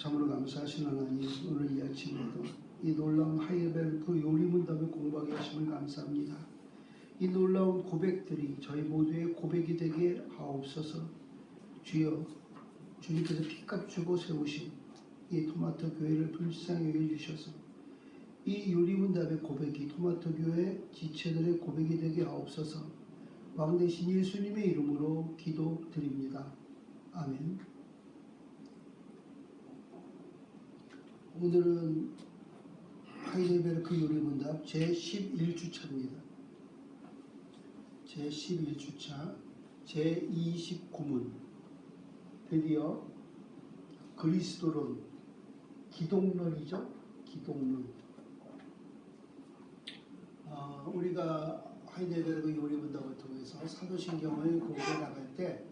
참으로 감사하신 하나님, 오늘 이 아침에도 이 놀라운 하이벨크 요리문답을 공부하게 하심을 감사합니다. 이 놀라운 고백들이 저희 모두의 고백이 되게 하옵소서. 주여, 주님께서 피값 주고 세우신 이 토마토 교회를 불쌍히 여겨주셔서 이 요리문답의 고백이 토마토 교회 지체들의 고백이 되게 하옵소서. 왕 대신 예수님의 이름으로 기도드립니다. 아멘. 오늘은 하이델베르크 요리문답 제11주차입니다. 제11주차 제29문 드디어 그리스도론 기독론이죠. 기독론. 우리가 하이델베르크 요리문답을 통해서 사도신경을 공부해 나갈 때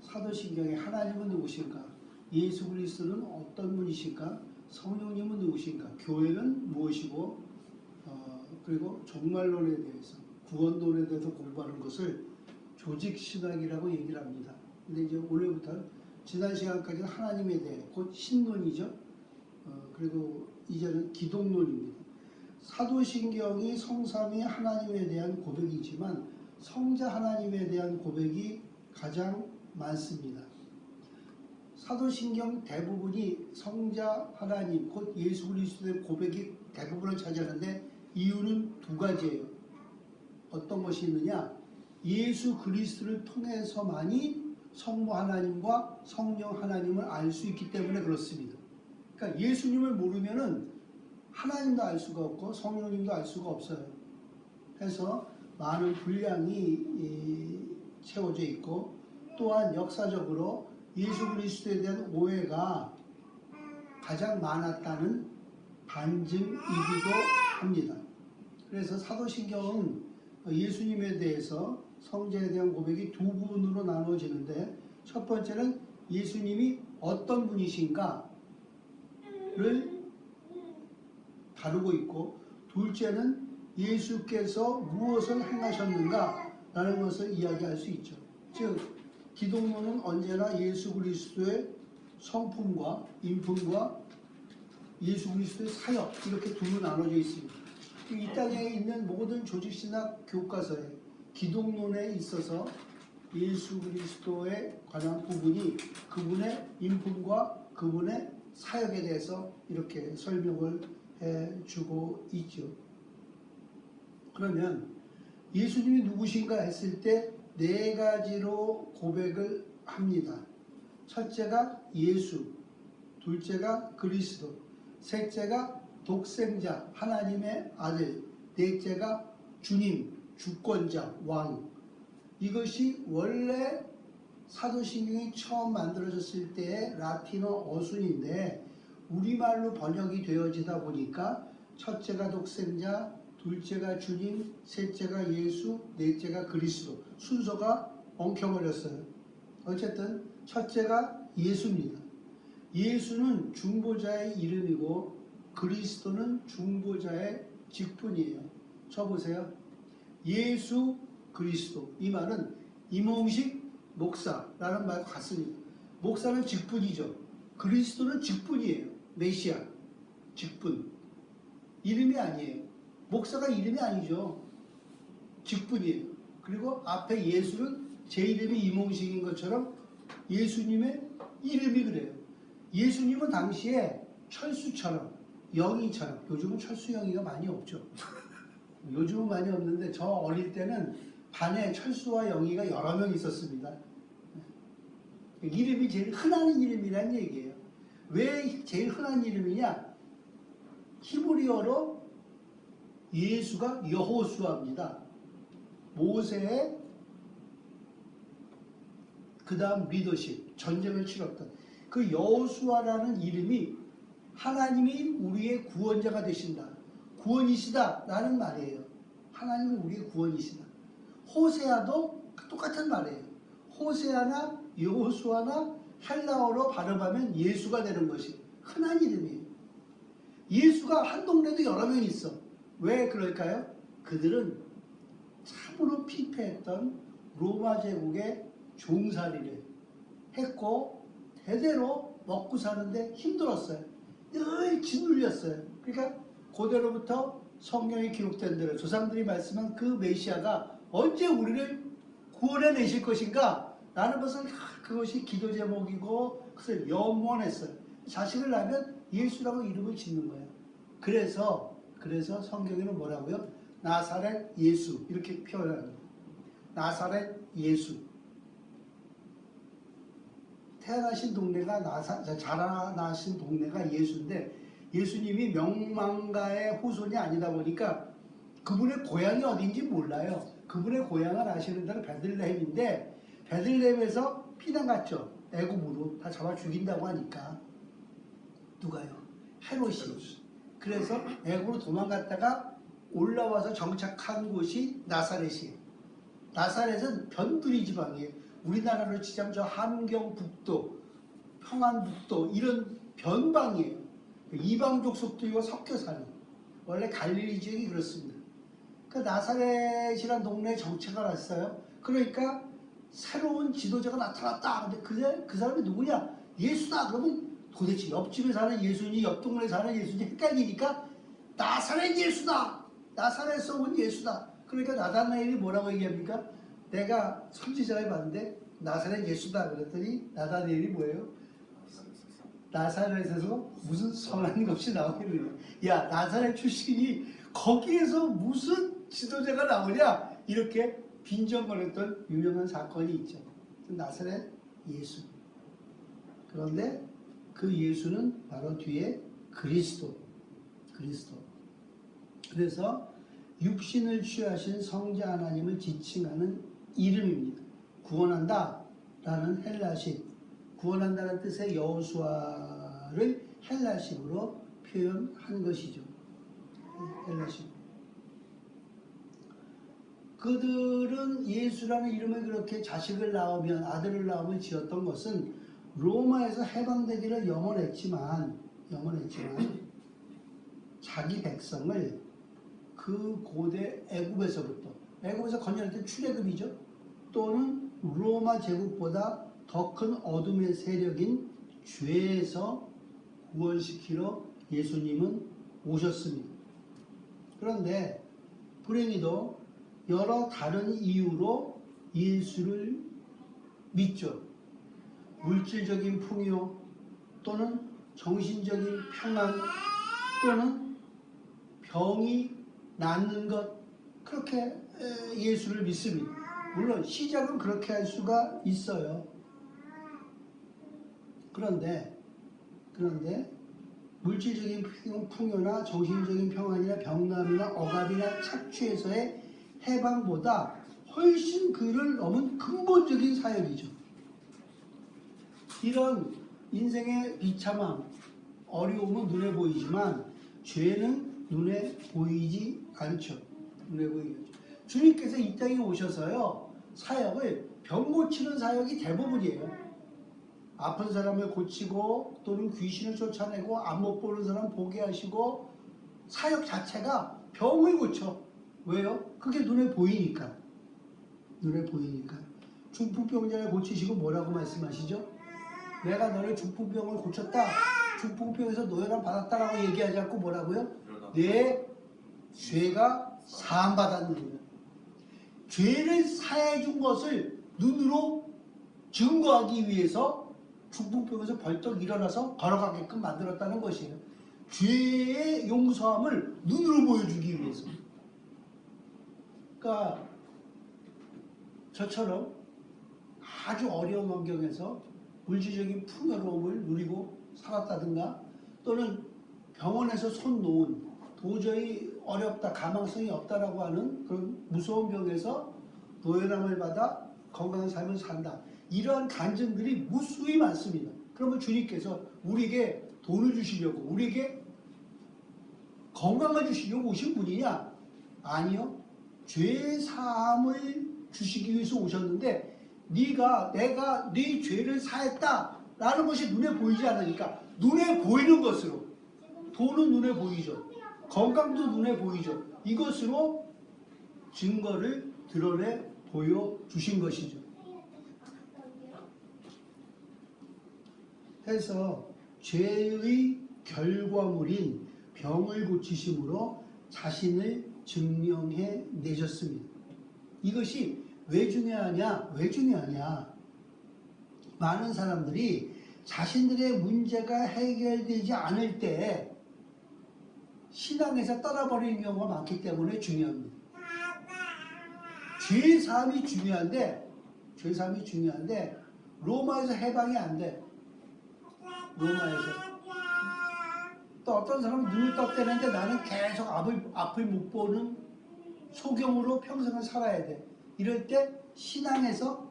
사도신경에 하나님은 누구신가? 예수 그리스도는 어떤 분이신가? 성령님은 누구신가? 교회는 무엇이고? 그리고 종말론에 대해서 구원론에 대해서 공부하는 것을 조직신학이라고 얘기를 합니다. 근데 이제 오늘부터 지난 시간까지는 하나님에 대해 곧 신론이죠. 그리고 이제는 기독론입니다. 사도신경이 성삼위 하나님에 대한 고백이지만 성자 하나님에 대한 고백이 가장 많습니다. 사도신경 대부분이 성자 하나님 곧 예수 그리스도의 고백이 대부분을 차지하는데 이유는 두 가지예요. 어떤 것이 있느냐? 예수 그리스도를 통해서만이 성부 하나님과 성령 하나님을 알 수 있기 때문에 그렇습니다. 그러니까 예수님을 모르면은 하나님도 알 수가 없고 성령님도 알 수가 없어요. 그래서 많은 분량이 채워져 있고 또한 역사적으로 예수 그리스도에 대한 오해가 가장 많았다는 반증이기도 합니다. 그래서 사도신경은 예수님에 대해서 성자에 대한 고백이 두 부분으로 나누어지는데 첫 번째는 예수님이 어떤 분이신가를 다루고 있고 둘째는 예수께서 무엇을 행하셨는가 라는 것을 이야기할 수 있죠. 즉 기독론은 언제나 예수 그리스도의 성품과 인품과 예수 그리스도의 사역 이렇게 두로 나눠져 있습니다. 이 땅에 있는 모든 조직신학 교과서에 기독론에 있어서 예수 그리스도에 관한 부분이 그분의 인품과 그분의 사역에 대해서 이렇게 설명을 해주고 있죠. 그러면 예수님이 누구신가 했을 때 네 가지로 고백을 합니다. 첫째가 예수, 둘째가 그리스도, 셋째가 독생자, 하나님의 아들, 넷째가 주님, 주권자, 왕. 이것이 원래 사도신경이 처음 만들어졌을 때의 라틴어 어순인데 우리말로 번역이 되어지다 보니까 첫째가 독생자, 둘째가 주님, 셋째가 예수, 넷째가 그리스도. 순서가 엉켜버렸어요. 어쨌든 첫째가 예수입니다. 예수는 중보자의 이름이고 그리스도는 중보자의 직분이에요. 쳐보세요. 예수 그리스도. 이 말은 임홍식 목사라는 말과 같습니다. 목사는 직분이죠. 그리스도는 직분이에요. 메시아. 직분. 이름이 아니에요. 목사가 이름이 아니죠. 직분이에요. 그리고 앞에 예수는 제 이름이 임홍식인 것처럼 예수님의 이름이 그래요. 예수님은 당시에 철수처럼 영희처럼 요즘은 철수 영희가 많이 없죠. 요즘은 많이 없는데 저 어릴 때는 반에 철수와 영희가 여러 명 있었습니다. 이름이 제일 흔한 이름이란 얘기예요. 왜 제일 흔한 이름이냐? 히브리어로 예수가 여호수아입니다. 모세의 그 다음 리더십, 전쟁을 치렀던 그 여호수아라는 이름이 하나님이 우리의 구원자가 되신다. 구원이시다 라는 말이에요. 하나님이 우리의 구원이시다. 호세아도 똑같은 말이에요. 호세아나 여호수아나 헬라어로 발음하면 예수가 되는 것이 흔한 이름이에요. 예수가 한 동네도 여러 명 있어. 왜 그럴까요? 그들은 참으로 피폐했던 로마 제국의 종살이를 했고 대대로 먹고 사는데 힘들었어요. 늘 짓눌렸어요. 그러니까 그대로부터 성경에 기록된 대로 조상들이 말씀한 그 메시아가 언제 우리를 구원해내실 것인가? 라는 것을 그것이 기도 제목이고 그것을 염원했어요. 자식을 낳으면 예수라고 이름을 짓는 거예요. 그래서 성경에는 뭐라고요? 나사렛 예수 이렇게 표현하는 거예요. 나사렛 예수. 태어나신 동네가 자라나신 동네가 예수인데 예수님이 명망가의 후손이 아니다 보니까 그분의 고향이 어딘지 몰라요. 그분의 고향을 아시는 대로 베들레헴인데 베들레헴에서 피난 갔죠. 애굽으로 다 잡아 죽인다고 하니까. 누가요? 헤롯이. 그래서 애굽으로 도망갔다가 올라와서 정착한 곳이 나사렛이에요. 나사렛은 변두리 지방이에요. 우리나라로 치자면 저 함경북도, 평안북도 이런 변방이에요. 이방 족속들과 섞여 사는. 원래 갈릴리 지역이 그렇습니다. 그 나사렛이라는 동네에 정체가 났어요. 그러니까 새로운 지도자가 나타났다. 근데 그 사람이 누구냐? 예수다. 그러면 도대체 옆집에 사는 예수니 옆 동네에 사는 예수니 헷갈리니까 나사렛 예수다. 나사렛에서 온 예수다. 그러니까 나다나엘이 뭐라고 얘기합니까? 내가 선지자를 봤는데 나사렛 예수다. 그랬더니 나다나엘이 뭐예요? 나사렛에서 무슨 선한 것이 나오기를. 야, 나사렛 출신이 거기에서 무슨 지도자가 나오냐? 이렇게 빈정거렸던 유명한 사건이 있죠. 나사렛 예수. 그런데 그 예수는 바로 뒤에 그리스도. 그래서 육신을 취하신 성자 하나님을 지칭하는 이름입니다. 구원한다 라는 헬라식, 구원한다는 뜻의 여호수아를 헬라식으로 표현한 것이죠. 헬라식. 그들은 예수라는 이름을 그렇게 자식을 낳으면, 아들을 낳으면 지었던 것은 로마에서 해방되기를 염원했지만 자기 백성을 그 고대 애굽에서 건져낼 때 출애굽이죠. 또는 로마 제국보다 더 큰 어둠의 세력인 죄에서 구원시키러 예수님은 오셨습니다. 그런데 불행히도 여러 다른 이유로 예수를 믿죠. 물질적인 풍요 또는 정신적인 평안 또는 병이 낫는 것, 그렇게 예수를 믿습니다. 물론 시작은 그렇게 할 수가 있어요. 그런데 물질적인 풍요나 정신적인 평안이나 병남이나 억압이나 착취에서의 해방보다 훨씬 그를 넘은 근본적인 사역이죠. 이런 인생의 비참함, 어려움은 눈에 보이지만 죄는 눈에 보이지 않죠. 주님께서 이 땅에 오셔서요, 사역을 병 고치는 사역이 대부분이에요. 아픈 사람을 고치고 또는 귀신을 쫓아내고 안 못 보는 사람 보게 하시고, 사역 자체가 병을 고쳐. 왜요? 그게 눈에 보이니까. 중풍병자를 고치시고 뭐라고 말씀하시죠? 내가 너를 중풍병을 고쳤다. 중풍병에서 노예를 받았다라고 얘기하지 않고 뭐라고요? 내 죄가 사함받았는 거예요. 죄를 사해 준 것을 눈으로 증거하기 위해서 중풍병에서 벌떡 일어나서 걸어가게끔 만들었다는 것이에요. 죄의 용서함을 눈으로 보여주기 위해서. 그러니까 저처럼 아주 어려운 환경에서 물질적인 풍요로움을 누리고 살았다든가, 또는 병원에서 손 놓은 도저히 어렵다, 가망성이 없다라고 하는 그런 무서운 병에서 노연함을 받아 건강한 삶을 산다. 이러한 간증들이 무수히 많습니다. 그러면 주님께서 우리에게 돈을 주시려고, 우리에게 건강을 주시려고 오신 분이냐? 아니요. 죄 사함을 주시기 위해서 오셨는데, 내가 네 죄를 사했다라는 것이 눈에 보이지 않으니까, 눈에 보이는 것으로, 돈은 눈에 보이죠. 건강도 눈에 보이죠. 이것으로 증거를 드러내 보여주신 것이죠. 해서 죄의 결과물인 병을 고치심으로 자신을 증명해 내셨습니다. 이것이 왜 중요하냐? 왜 중요하냐? 많은 사람들이 자신들의 문제가 해결되지 않을 때 신앙에서 떠나버리는 경우가 많기 때문에 중요합니다. 죄사함이 중요한데 로마에서 해방이 안 돼. 로마에서. 또 어떤 사람은 눈을 떴대는데 나는 계속 앞을 못 보는 소경으로 평생을 살아야 돼. 이럴 때 신앙에서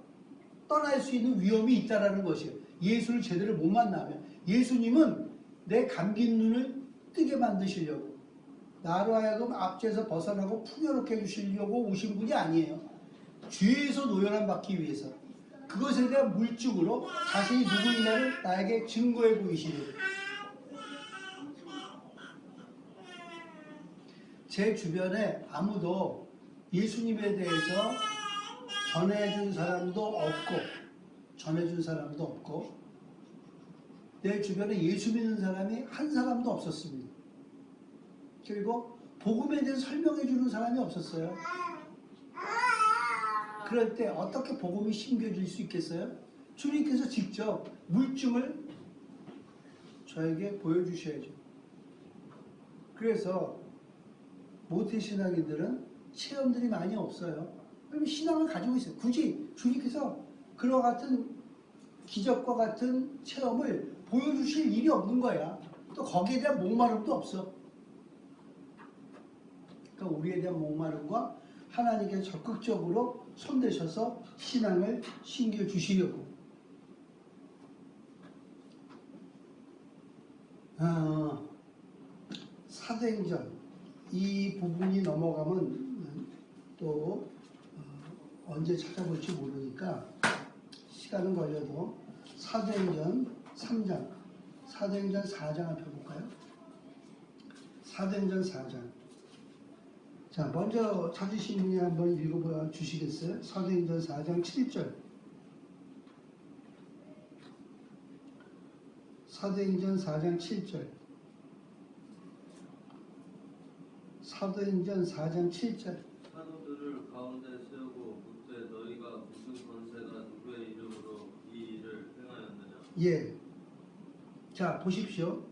떠날 수 있는 위험이 있다는 것이에요. 예수를 제대로 못 만나면. 예수님은 내 감긴 눈을 뜨게 만드시려고, 나로 하여금 압제에서 벗어나고 풍요롭게 해주시려고 오신 분이 아니에요. 죄에서 노연함 받기 위해서. 그것에 대한 물증으로 자신이 누구인가를 나에게 증거해 보이시려고. 제 주변에 아무도 예수님에 대해서 전해준 사람도 없고 내 주변에 예수 믿는 사람이 한 사람도 없었습니다. 그리고 복음에 대해서 설명해 주는 사람이 없었어요. 그럴 때 어떻게 복음이 심겨질 수 있겠어요? 주님께서 직접 물증을 저에게 보여주셔야죠. 그래서 모태신앙인들은 체험들이 많이 없어요. 그럼 신앙을 가지고 있어요. 굳이 주님께서 그와 같은 기적과 같은 체험을 보여주실 일이 없는 거야. 또 거기에 대한 목마름도 없어. 그러니까 우리에 대한 목마름과 하나님께 적극적으로 손대셔서 신앙을 심겨주시려고. 사도행전 이 부분이 넘어가면 또 언제 찾아볼지 모르니까 시간은 걸려도 사도행전 3장, 사도행전 4장 한번 펴볼까요? 사도행전 4장. 자, 먼저 찾으신 분이 한번 읽어봐 주시겠어요? 사도행전 4장 7절. 사도행전 4장 7절. 사도행전 4장 7절. 사도들을 가운데 세우고 그때 너희가 무슨 권세가 누구의 이름으로 이 일을 행하였느냐. 예. 자, 보십시오.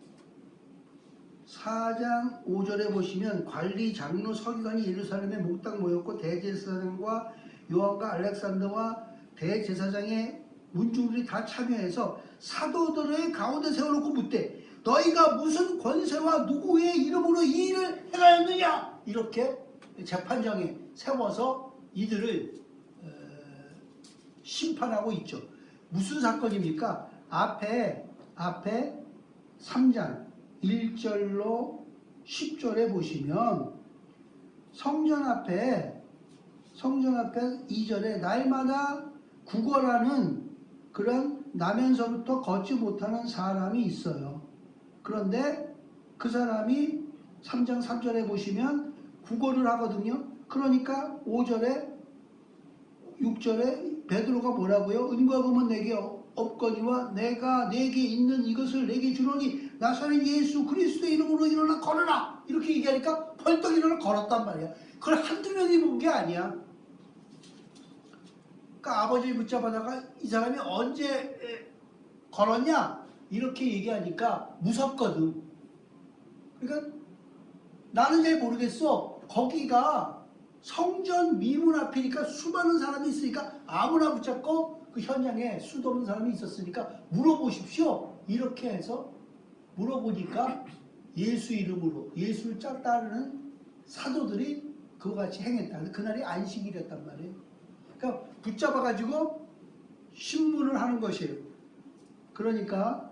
4장 5절에 보시면 관리, 장로, 서기관이 예루살렘에 몽땅 모였고 대제사장과 요한과 알렉산더와 대제사장의 문중들이 다 참여해서 사도들의 가운데 세워놓고 묻되 너희가 무슨 권세와 누구의 이름으로 이 일을 행하였느냐? 이렇게 재판정에 세워서 이들을 심판하고 있죠. 무슨 사건입니까? 앞에 3장 1절로 10절에 보시면 성전 앞에 2절에 날마다 구걸하는 그런 나면서부터 걷지 못하는 사람이 있어요. 그런데 그 사람이 3장 3절에 보시면 구걸을 하거든요. 그러니까 5절에 6절에 베드로가 뭐라고요? 은과 금은 내게 없거니와 내가 내게 있는 이것을 내게 주노니 나사렛 예수 그리스도의 이름으로 일어나 걸어라. 이렇게 얘기하니까 벌떡 일어나 걸었단 말이야. 그걸 한두 명이 본 게 아니야. 그러니까 아버지를 붙잡아다가 이 사람이 언제 걸었냐? 이렇게 얘기하니까 무섭거든. 그러니까 나는 잘 모르겠어. 거기가 성전 미문 앞이니까 수많은 사람이 있으니까 아무나 붙잡고 그 현장에 수도 없는 사람이 있었으니까 물어보십시오. 이렇게 해서 물어보니까 예수 이름으로 예수를 따르는 사도들이 그와 같이 행했다. 그날이 안식일이었단 말이에요. 그러니까 붙잡아가지고 신문을 하는 것이에요. 그러니까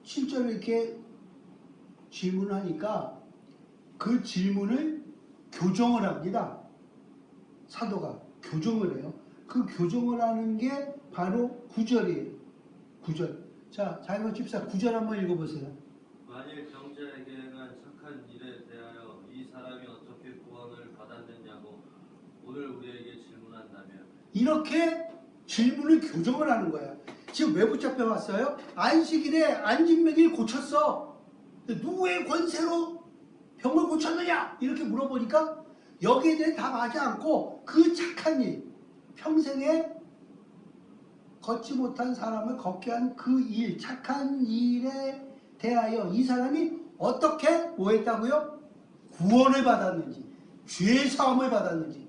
7절에 이렇게 질문하니까 그 질문을 교정을 합니다. 사도가 교정을 해요. 그 교정을 하는 게 바로 9절이에요. 9절. 자, 자이거 집사 9절 한번 읽어보세요. 만일 병자에게 행한 착한 일에 대하여 이 사람이 어떻게 구원을 받았느냐고 오늘 우리에게 질문한다면 이렇게 질문을 교정을 하는 거야. 지금 왜 붙잡혀 왔어요? 안식일에 안진뱅이를 고쳤어. 누구의 권세로 병을 고쳤느냐? 이렇게 물어보니까 여기에 대해 답하지 않고 그 착한 일, 평생에 걷지 못한 사람을 걷게 한 그 일, 착한 일에 대하여 이 사람이 어떻게 뭐 했다고요? 구원을 받았는지, 죄 사함을 받았는지.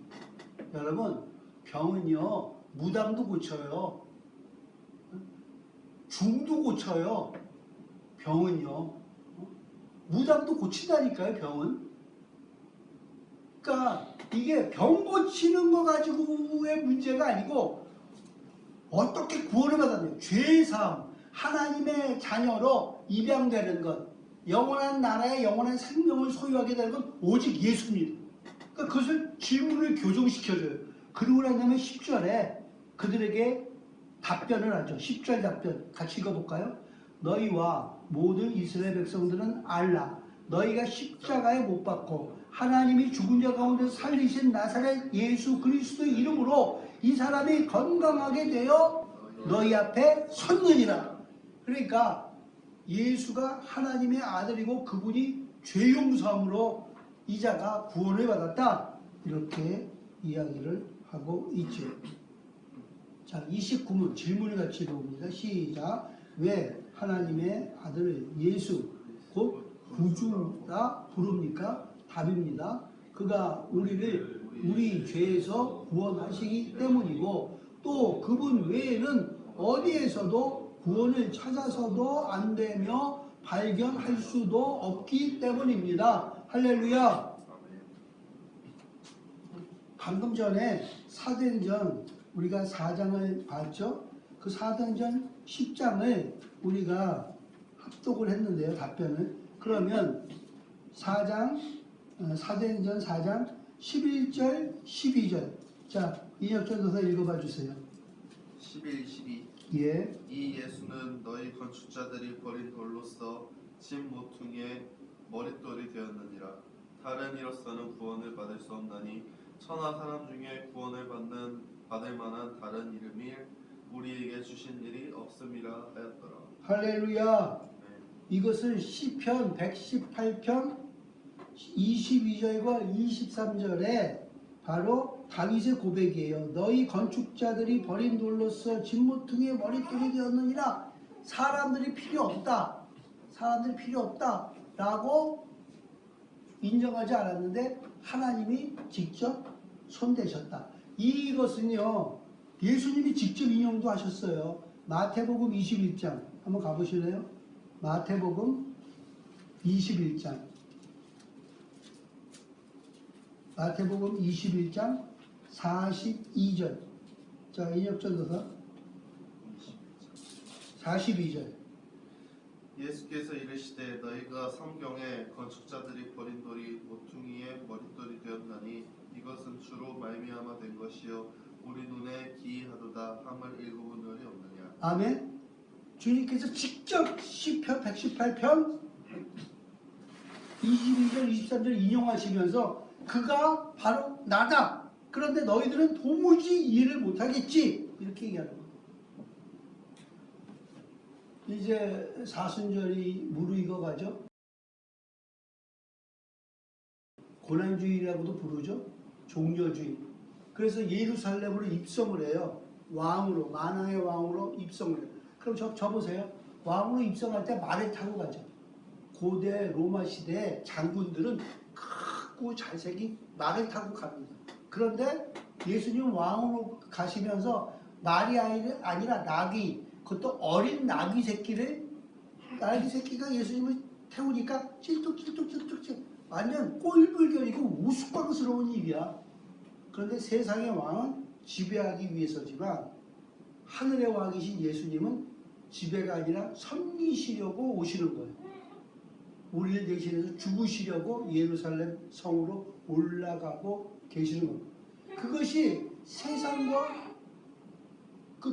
여러분, 병은요, 무당도 고쳐요. 중도 고쳐요. 병은요. 무당도 고친다니까요, 병은. 그러니까 이게 병 고치는 거 가지고의 문제가 아니고 어떻게 구원을 받았느냐. 죄사함, 하나님의 자녀로 입양되는 것, 영원한 나라의 영원한 생명을 소유하게 되는 건 오직 예수입니다. 그러니까 그것을 질문을 교정시켜줘요. 그러고 나면 10절에 그들에게 답변을 하죠. 10절 답변 같이 읽어볼까요? 너희와 모든 이스라엘 백성들은 알라. 너희가 십자가에 못 박고 하나님이 죽은 자 가운데서 살리신 나사렛 예수 그리스도의 이름으로 이 사람이 건강하게 되어 너희 앞에 섰느니라. 그러니까 예수가 하나님의 아들이고 그분이 죄 용서함으로 이 자가 구원을 받았다. 이렇게 이야기를 하고 있죠. 자, 29문 질문을 같이 읽어봅니다. 시작. 왜 하나님의 아들을 예수 곧 구주라 부릅니까? 답입니다. 그가 우리를 우리 죄에서 구원하시기 때문이고 또 그분 외에는 어디에서도 구원을 찾아서도 안 되며 발견할 수도 없기 때문입니다. 할렐루야. 방금 전에 사도행전 우리가 4장을 봤죠. 그 사도행전 10장을 우리가 합독을 했는데요. 답변을. 그러면 사도행전 4장 11절 12절. 자, 인혁전도서 읽어봐 주세요. 11, 12. 예. 이 예수는 너희 건축자들이 버린 돌로서 진 모퉁이의 머릿돌이 되었느니라. 다른 이로서는 구원을 받을 수 없나니 천하 사람 중에 구원을 받을 만한 다른 이름이 우리에게 주신 일이 없음이라 하였더라. 할렐루야. 네. 이것은 시편 118편 22절과 23절에 바로 다윗의 고백이에요. 너희 건축자들이 버린 돌로서 진모퉁이의 머릿돌이 되었느니라. 사람들이 필요 없다. 사람들이 필요 없다. 라고 인정하지 않았는데 하나님이 직접 손대셨다. 이것은요. 예수님이 직접 인용도 하셨어요. 마태복음 21장 한번 가보실래요? 마태복음 21장 마태복음 21장 42절. 자, 인혁전도서 42절. 예수께서 이르시되 너희가 성경에 건축자들이 버린 돌이 모퉁이의 머릿돌이 되었나니 이것은 주로 말미암아 된 것이요 우리 눈에 기이하도다 함을 읽어본 적이 없느냐. 아멘. 주님께서 직접 시편 118편 22절 23절 인용하시면서 그가 바로 나다. 그런데 너희들은 도무지 이해를 못하겠지. 이렇게 얘기하는 거예요. 이제 사순절이 무르익어가죠. 고난주의라고도 부르죠. 종려주의. 그래서 예루살렘으로 입성을 해요. 왕으로, 만왕의 왕으로 입성을 해요. 그럼 저 보세요. 왕으로 입성할 때 말을 타고 가죠. 고대 로마 시대 장군들은 크고 잘생긴 말을 타고 갑니다. 그런데 예수님 왕으로 가시면서 말이 아니라 나귀, 그것도 어린 나귀 새끼가 예수님을 태우니까 찔뚝찔뚝 완전 꼴불견이고 우스꽝스러운 일이야. 그런데 세상의 왕은 지배하기 위해서지만 하늘의 왕이신 예수님은 지배가 아니라 섬기시려고 오시는 거예요. 우리를 대신해서 죽으시려고 예루살렘 성으로 올라가고 계시는 겁니다. 그것이 세상과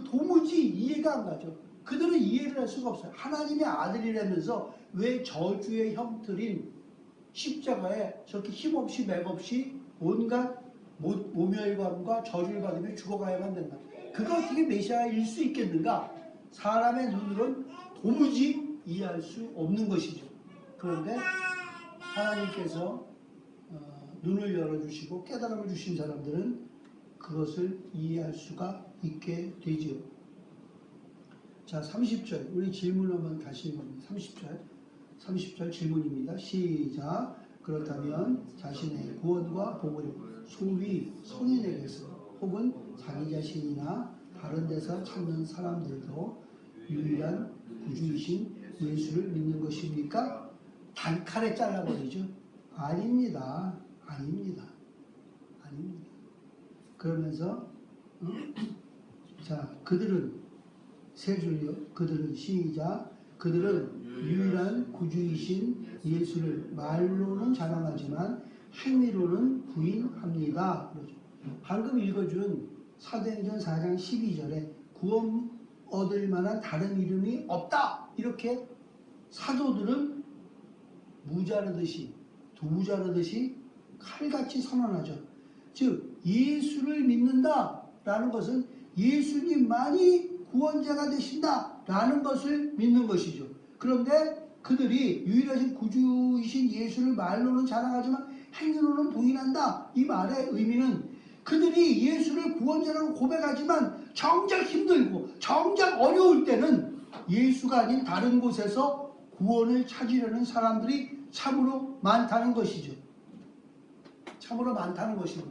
도무지 이해가 안 가죠. 그들은 이해를 할 수가 없어요. 하나님의 아들이라면서 왜 저주의 형틀인 십자가에 저렇게 힘없이 맥없이 온갖 모멸감과 저주를 받으며 죽어가야만 된다. 그가 어떻게 메시아일 수 있겠는가? 사람의 눈으로는 도무지 이해할 수 없는 것이죠. 그런데 하나님께서 눈을 열어주시고 깨달음을 주신 사람들은 그것을 이해할 수가 있게 되지요. 자, 30절 우리 질문 한번 다시 읽어봅니다. 30절 질문입니다. 시작. 그렇다면 자신의 구원과 복을 소위 성인에게서 혹은 자기 자신이나 다른 데서 찾는 사람들도 유일한 구주이신 예수를 믿는 것입니까? 단칼에 잘라버리죠. 아닙니다. 아닙니다. 아닙니다. 그러면서 자, 그들은 세 줄이요. 그들은 시작. 그들은 유일한 구주이신 예수를 말로는 자랑하지만 행위로는 부인합니다. 그러죠. 방금 읽어준 사도행전 4장 12절에 구원 얻을 만한 다른 이름이 없다. 이렇게 사도들은 무자르듯이 두자르듯이 칼같이 선언하죠. 즉 예수를 믿는다라는 것은 예수님만이 구원자가 되신다라는 것을 믿는 것이죠. 그런데 그들이 유일하신 구주이신 예수를 말로는 자랑하지만 행위로는 부인한다. 이 말의 의미는 그들이 예수를 구원자라고 고백하지만 정작 힘들고 정작 어려울 때는 예수가 아닌 다른 곳에서 구원을 찾으려는 사람들이 참으로 많다는 것이죠. 참으로 많다는 것입니다.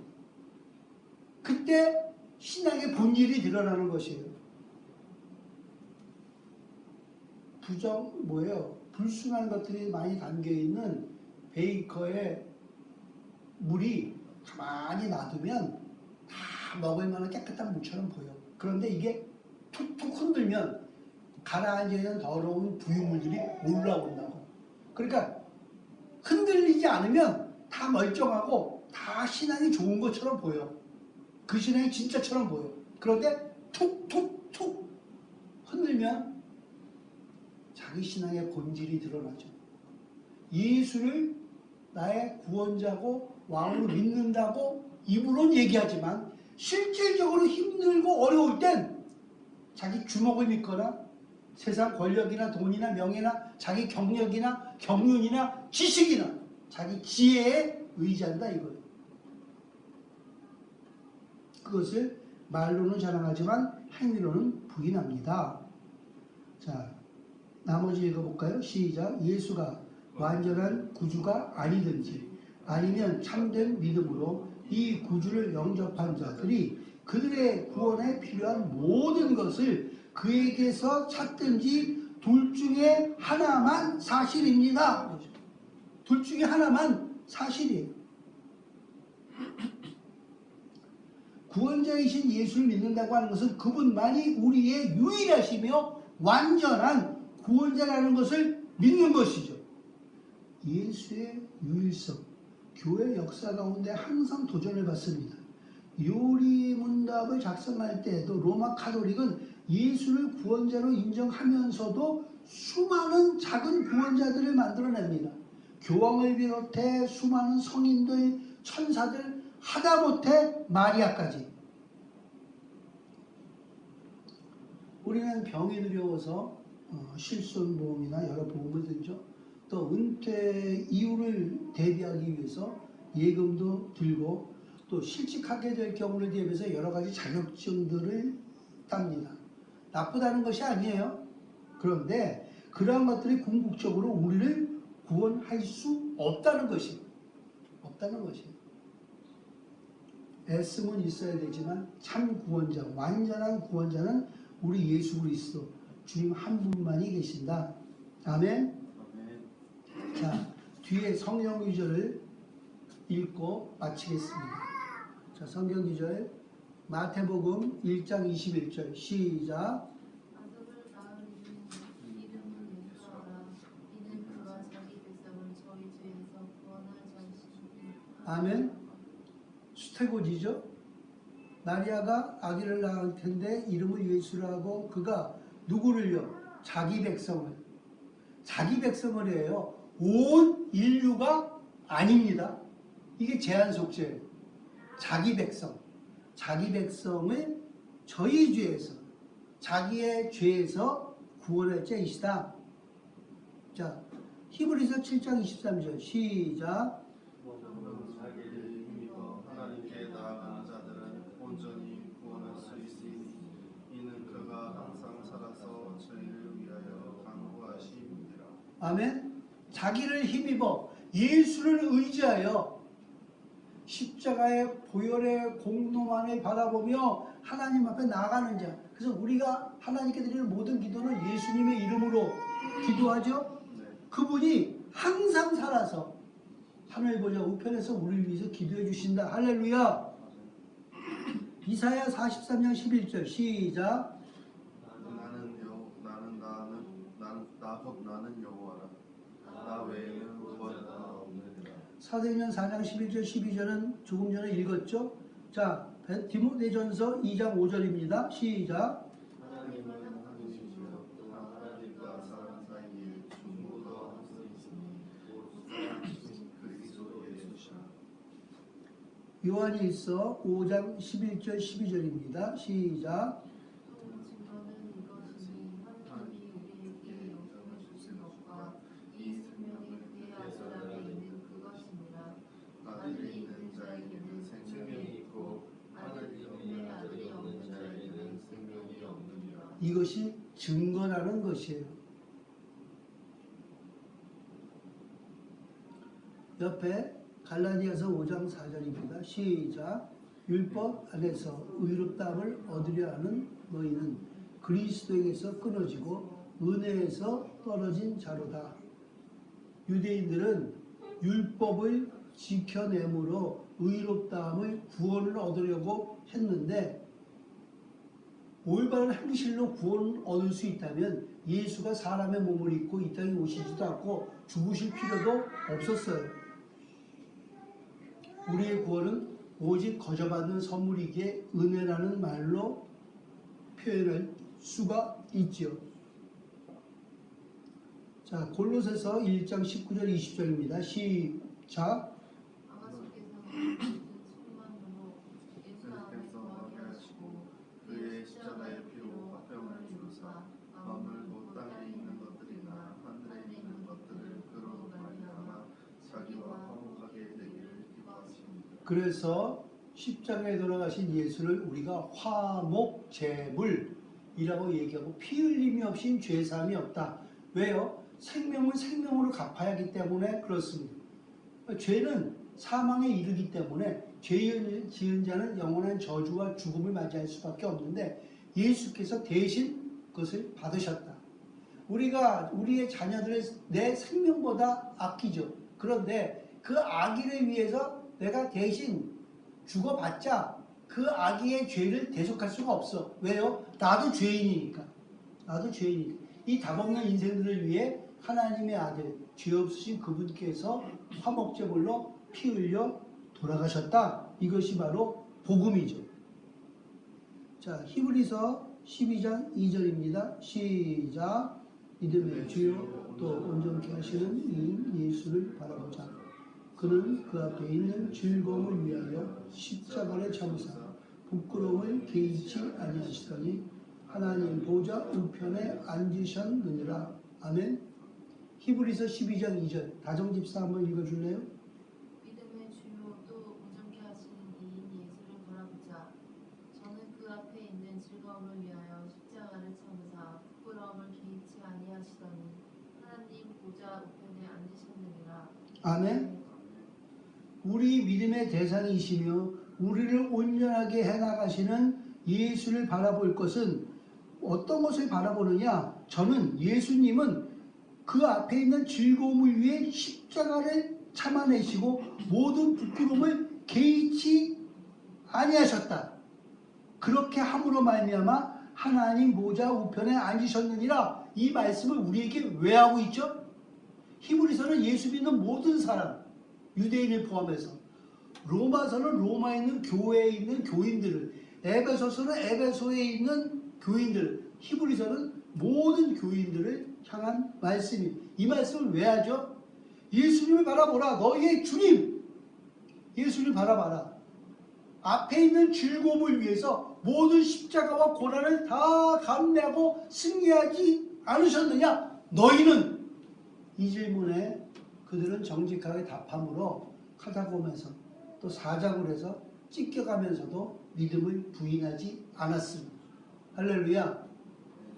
그때 신앙의 본질이 드러나는 것이에요. 불순한 것들이 많이 담겨있는 베이커의 물이 가만히 놔두면 다 먹을 만한 깨끗한 물처럼 보여. 그런데 이게 툭툭 흔들면 가라앉아있는 더러운 부유물들이 올라온다고. 그러니까 흔들리지 않으면 다 멀쩡하고 다 신앙이 좋은 것처럼 보여. 그 신앙이 진짜처럼 보여. 그런데 툭툭툭 흔들면 자기 신앙의 본질이 드러나죠. 예수를 나의 구원자고 왕으로 믿는다고 입으로는 얘기하지만 실질적으로 힘들고 어려울 땐 자기 주먹을 믿거나 세상 권력이나 돈이나 명예나 자기 경력이나 경륜이나 지식이나 자기 지혜에 의지한다 이거예요. 그것을 말로는 자랑하지만 행위로는 부인합니다. 자, 나머지 읽어볼까요? 시작. 예수가 완전한 구주가 아니든지 아니면 참된 믿음으로 이 구주를 영접한 자들이 그들의 구원에 필요한 모든 것을 그에게서 찾든지 둘 중에 하나만 사실입니다. 둘 중에 하나만 사실이에요. 구원자이신 예수를 믿는다고 하는 것은 그분만이 우리의 유일하시며 완전한 구원자라는 것을 믿는 것이죠. 예수의 유일성, 교회 역사 가운데 항상 도전을 받습니다. 요리문답을 작성할 때에도 로마 카톨릭은 예수를 구원자로 인정하면서도 수많은 작은 구원자들을 만들어냅니다. 교황을 비롯해 수많은 성인들, 천사들, 하다못해 마리아까지. 우리는 병이 두려워서 실손보험이나 여러 보험을 들죠. 또 은퇴 이후를 대비하기 위해서 예금도 들고 또 실직하게 될 경우를 대비해서 여러 가지 자격증들을 땁니다. 나쁘다는 것이 아니에요. 그런데 그러한 것들이 궁극적으로 우리를 구원할 수 없다는 것이에요. 없다는 것이에요. 애씀은 있어야 되지만 참 구원자, 완전한 구원자는 우리 예수 그리스도 주님 한 분만이 계신다. 아멘. 자, 뒤에 성경 구절을 읽고 마치겠습니다. 자, 성경 구절 마태복음 1장 21절 시작. 아들을 낳은 이름은 예수라. 이는 그가 자기 백성을 저희 죄에서 구원할 자이시니. 아멘. 수태고지죠. 마리아가 아기를 낳을 텐데 이름을 예수라고 그가 누구를요? 자기 백성을. 자기 백성을 해요. 온 인류가 아닙니다. 이게 제한 속죄예요. 자기 백성. 자기 백성을 저희 죄에서, 자기의 죄에서 구원할 자이시다. 자, 히브리서 7장 23절 시작. 자기를 힘입어 하나님께 나아가는 자들은 온전히 구원할 수 있으니 이는 그가 항상 살아서 저희를 위하여 간구하심이니라. 아멘. 자기를 힘입어 예수를 의지하여 십자가의 보혈의 공로만을 바라보며 하나님 앞에 나아가는 자. 그래서 우리가 하나님께 드리는 모든 기도는 예수님의 이름으로 기도하죠. 네. 그분이 항상 살아서 하늘 보좌 우편에서 우리를 위해서 기도해 주신다. 할렐루야. 이사야 43장 11절 시작. 나는 여호와라. 나 외에는 구원자가 없느니라. 사도행전 4장 11절 12절은 조금 전에 읽었죠. 자, 디모데전서 2장 5절입니다. 시작. 하나님은 하나님이시며 하나님과 사람 사이에 중보도 할 수 있으니 곧 그리스도 예수시라. 요한일서 5장 11절 12절입니다. 시작. 또 증거는 이것이니 하나님이 우리에게 영생을 주신 것과 이 생명이 그의 아들 안에 있는 그것이니라. 아들이 있는 자에게는 생명이 있고 아들이 없는 아들이 없는 자에게는 생명이 없느니라. 이것이 증거라는 것이에요. 옆에 갈라디아서 5장 4절입니다. 시작. 율법 안에서 의롭다함을 얻으려 하는 너희는 그리스도에게서 끊어지고 은혜에서 떨어진 자로다. 유대인들은 율법을 지켜내므로 의롭다함을 구원을 얻으려고 했는데 올바른 행실로 구원을 얻을 수 있다면 예수가 사람의 몸을 입고 이 땅에 오시지도 않고 죽으실 필요도 없었어요. 우리의 구원은 오직 거저받는 선물이기에 은혜라는 말로 표현할 수가 있지요. 자, 골로새서 1장 19절 20절입니다. 시작. 아가서께서는 천만으로 예수 안에 거하게 하시고 그의 십자가의 피로 화평을 이루사 만물도 땅에 있는 것들이나 하늘에 있는 것들을 그로 말미암아 자기와 화목하게 되기를 기뻐하십니다. 그래서 십자가에 돌아가신 예수를 우리가 화목제물이라고 얘기하고 피 흘림이 없인 죄사함이 없다. 왜요? 생명은 생명으로 갚아야 하기 때문에 그렇습니다. 죄는 사망에 이르기 때문에 죄 지은 자는 영원한 저주와 죽음을 맞이할 수밖에 없는데 예수께서 대신 그것을 받으셨다. 우리가 우리의 자녀들을 내 생명보다 아끼죠. 그런데 그 아기를 위해서 내가 대신 죽어봤자 그 아기의 죄를 대속할 수가 없어. 왜요? 나도 죄인이니까. 나도 죄인이니까. 이 답없는 인생들을 위해 하나님의 아들, 죄 없으신 그분께서 화목제물로 피 흘려 돌아가셨다. 이것이 바로 복음이죠. 자, 히브리서 12장 2절입니다. 시작. 믿음의 주요 또 온전케 하시는 이 예수를 바라보자. 그는 그 앞에 있는 즐거움을 위하여 십자가를 참으사 부끄러움을 개의치 아니하시더니 하나님 보좌 우편에 앉으셨느니라. 아멘. 히브리서 12장 2절 다정집사 한번 읽어줄래요? 믿음의 주요 또 온전케 하시는 이인 예수를 바라보자. 저는 그 앞에 있는 즐거움을 위하여 십자가를 참으사 부끄러움을 개의치 아니하시더니 하나님 보좌 우편에 앉으셨느니라. 아멘. 우리 믿음의 대상이시며 우리를 온전하게 해나가시는 예수를 바라볼 것은 어떤 것을 바라보느냐? 저는 예수님은 그 앞에 있는 즐거움을 위해 십자가를 참아내시고 모든 부끄러움을 개의치 아니하셨다. 그렇게 함으로 말미암아 하나님 보좌 우편에 앉으셨느니라. 이 말씀을 우리에게 왜 하고 있죠? 히브리서는 예수 믿는 모든 사람, 유대인을 포함해서, 로마서는 로마에 있는 교회에 있는 교인들을, 에베소서는 에베소에 있는 교인들을, 히브리서는 모든 교인들을 향한 말씀이. 이 말씀을 왜 하죠? 예수님을 바라보라. 너희의 주님 예수를 바라봐라. 앞에 있는 즐거움을 위해서 모든 십자가와 고난을 다 감내하고 승리하지 않으셨느냐? 너희는 이 질문에 그들은 정직하게 답함으로 카타콤에서 또 사자굴 해서 찢겨가면서도 믿음을 부인하지 않았습니다. 할렐루야.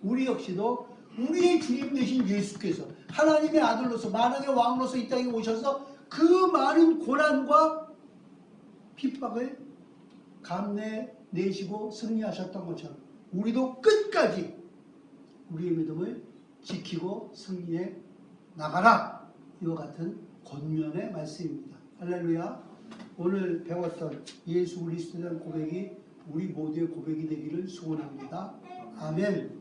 우리 역시도 우리의 주님 되신 예수께서 하나님의 아들로서 만왕의 왕으로서 이 땅에 오셔서 그 많은 고난과 핍박을 감내내시고 승리하셨던 것처럼 우리도 끝까지 우리의 믿음을 지키고 승리해 나가라. 이와 같은 권면의 말씀입니다. 할렐루야. 오늘 배웠던 예수 그리스도에 대한 고백이 우리 모두의 고백이 되기를 소원합니다. 아멘.